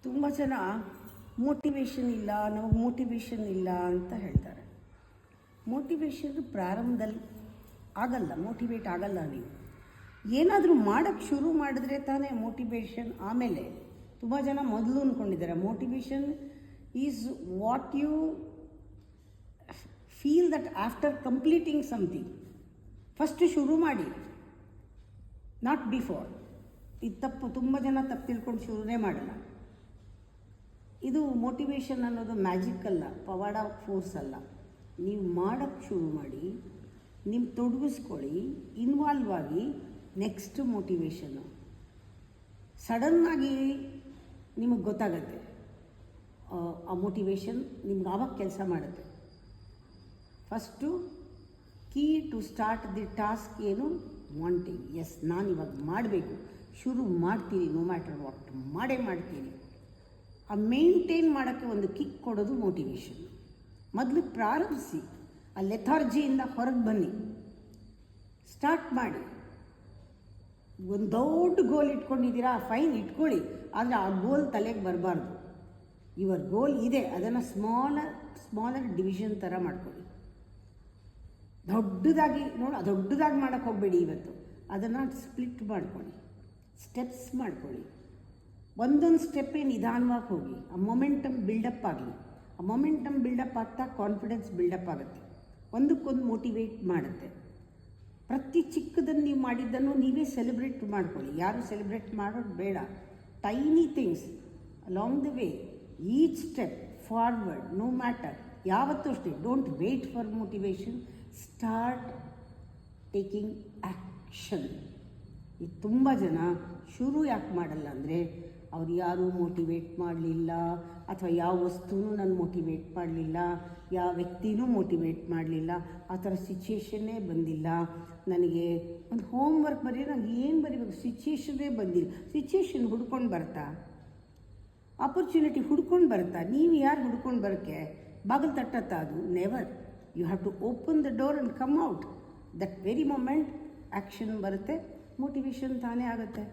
ತುಂಬ ಜನ ಮೋಟಿವೇಶನ್ ಇಲ್ಲ, ನಮಗೆ ಮೋಟಿವೇಶನ್ ಇಲ್ಲ ಅಂತ ಹೇಳ್ತಾರೆ. ಮೋಟಿವೇಶನ್ ಪ್ರಾರಂಭದಲ್ಲಿ ಆಗಲ್ಲ, ಮೋಟಿವೇಟ್ ಆಗಲ್ಲ. ನೀವು ಏನಾದರೂ ಮಾಡೋಕ್ಕೆ ಶುರು ಮಾಡಿದ್ರೆ ತಾನೇ ಮೋಟಿವೇಶನ್. ಆಮೇಲೆ ತುಂಬ ಜನ ಮೊದಲು ಅಂದ್ಕೊಂಡಿದ್ದಾರೆ motivation is what you feel that after completing something. First ಶುರು ಮಾಡಿ, ನಾಟ್ ಬಿಫೋರ್. ಇದು ತಪ್ಪು. ತುಂಬ ಜನ ತಪ್ಪು ತಿಳ್ಕೊಂಡು ಶುರುನೇ ಮಾಡಲ್ಲ. ಇದು ಮೋಟಿವೇಶನ್ ಅನ್ನೋದು ಮ್ಯಾಜಿಕ್ ಅಲ್ಲ, ಪವಾಡ ಫೋರ್ಸ್ ಅಲ್ಲ. ನೀವು ಮಾಡೋಕ್ಕೆ ಶುರು ಮಾಡಿ, ನಿಮ್ಮ ತೊಡಗಿಸ್ಕೊಳ್ಳಿ, ಇನ್ವಾಲ್ವ್ ಆಗಿ. ನೆಕ್ಸ್ಟ್ ಮೋಟಿವೇಶನ್ನು ಸಡನ್ನಾಗಿ ನಿಮಗೆ ಗೊತ್ತಾಗತ್ತೆ. ಆ ಮೋಟಿವೇಶನ್ ನಿಮ್ಗೆ ಆವಾಗ ಕೆಲಸ ಮಾಡುತ್ತೆ. First key to start the task ಏನು? ವಾಂಟಿಂಗ್. ಎಸ್, ನಾನು ಇವಾಗ ಮಾಡಬೇಕು, ಶುರು ಮಾಡ್ತೀನಿ, ನೋ ಮ್ಯಾಟರ್ ವಾಟ್, ಮಾಡೇ ಮಾಡ್ತೀನಿ. ಆ ಮೇಂಟೈನ್ ಮಾಡೋಕ್ಕೆ ಒಂದು ಕಿಕ್ ಕೊಡೋದು ಮೋಟಿವೇಶನ್. ಮೊದಲು ಪ್ರಾರಂಭಿಸಿ, ಆ ಲೆಥಾರ್ಜಿಯಿಂದ ಹೊರಗೆ ಬನ್ನಿ, ಸ್ಟಾರ್ಟ್ ಮಾಡಿ. ಒಂದು ದೊಡ್ಡ ಗೋಲ್ ಇಟ್ಕೊಂಡಿದ್ದೀರಾ, ಫೈನ್, ಇಟ್ಕೊಳ್ಳಿ. ಆದರೆ ಆ ಗೋಲ್ ತಲೆಗೆ ಬರಬಾರ್ದು. ಯುವರ್ ಗೋಲ್ ಇದೆ, ಅದನ್ನು ಸ್ಮಾಲರ್ ಡಿವಿಷನ್ ಥರ ಮಾಡ್ಕೊಳ್ಳಿ. ದೊಡ್ಡದಾಗಿ ಮಾಡೋಕ್ಕೆ ಹೋಗಬೇಡಿ. ಇವತ್ತು ಅದನ್ನು ಸ್ಪ್ಲಿಟ್ ಮಾಡ್ಕೊಳ್ಳಿ, ಸ್ಟೆಪ್ಸ್ ಮಾಡ್ಕೊಳ್ಳಿ. ಒಂದೊಂದು ಸ್ಟೆಪ್ಪೇ ನಿಧಾನವಾಗಿ ಹೋಗಿ. ಆ ಮೊಮೆಂಟಮ್ ಬಿಲ್ಡಪ್ ಆಗಲಿ. ಆ ಮೊಮೆಂಟಮ್ ಬಿಲ್ಡಪ್ ಆಗ್ತಾ ಕಾನ್ಫಿಡೆನ್ಸ್ ಬಿಲ್ಡಪ್ ಆಗುತ್ತೆ. ಒಂದಕ್ಕೊಂದು ಮೋಟಿವೇಟ್ ಮಾಡುತ್ತೆ. ಪ್ರತಿ ಚಿಕ್ಕದನ್ನು ನೀವು ಮಾಡಿದ್ದನ್ನು ನೀವೇ ಸೆಲೆಬ್ರೇಟ್ ಮಾಡ್ಕೊಳ್ಳಿ. ಯಾರು ಸೆಲೆಬ್ರೇಟ್ ಮಾಡೋದು ಬೇಡ. Tiny things along the way, each step forward, no matter. ಯಾವತ್ತೂ ಅಷ್ಟೇ, don't wait for motivation, start taking action. ಇದು ತುಂಬ ಜನ ಶುರು ಯಾಕೆ ಮಾಡಲ್ಲ ಅಂದರೆ, ಅವ್ರು ಯಾರೂ ಮೋಟಿವೇಟ್ ಮಾಡಲಿಲ್ಲ, ಅಥವಾ ಯಾವ ವಸ್ತುನೂ ನಾನು ಮೋಟಿವೇಟ್ ಮಾಡಲಿಲ್ಲ, ಯಾವ ವ್ಯಕ್ತಿನೂ ಮೋಟಿವೇಟ್ ಮಾಡಲಿಲ್ಲ, ಆ ಥರ ಸಿಚುಯೇಷನ್ನೇ ಬಂದಿಲ್ಲ. ನನಗೆ ಒಂದು ಹೋಮ್ವರ್ಕ್ ಬರೆಯೋ, ನನಗೆ ಏನು ಬರೀಬೇಕು, ಸಿಚುಯೇಷನ್ನೇ ಬಂದಿಲ್ಲ. ಸಿಚುಯೇಷನ್ ಹುಡ್ಕೊಂಡು ಬರ್ತಾ, ಆಪರ್ಚುನಿಟಿ ಹುಡ್ಕೊಂಡು ಬರ್ತಾ. ನೀವು ಯಾರು ಹುಡ್ಕೊಂಡು ಬರೋಕ್ಕೆ ಬಾಗಿಲು ತಟ್ಟತ್ತಾ? ಅದು never. You have to open the door and come out. That very moment action ಬರುತ್ತೆ, ಮೋಟಿವೇಶನ್ ತಾನೇ ಆಗುತ್ತೆ.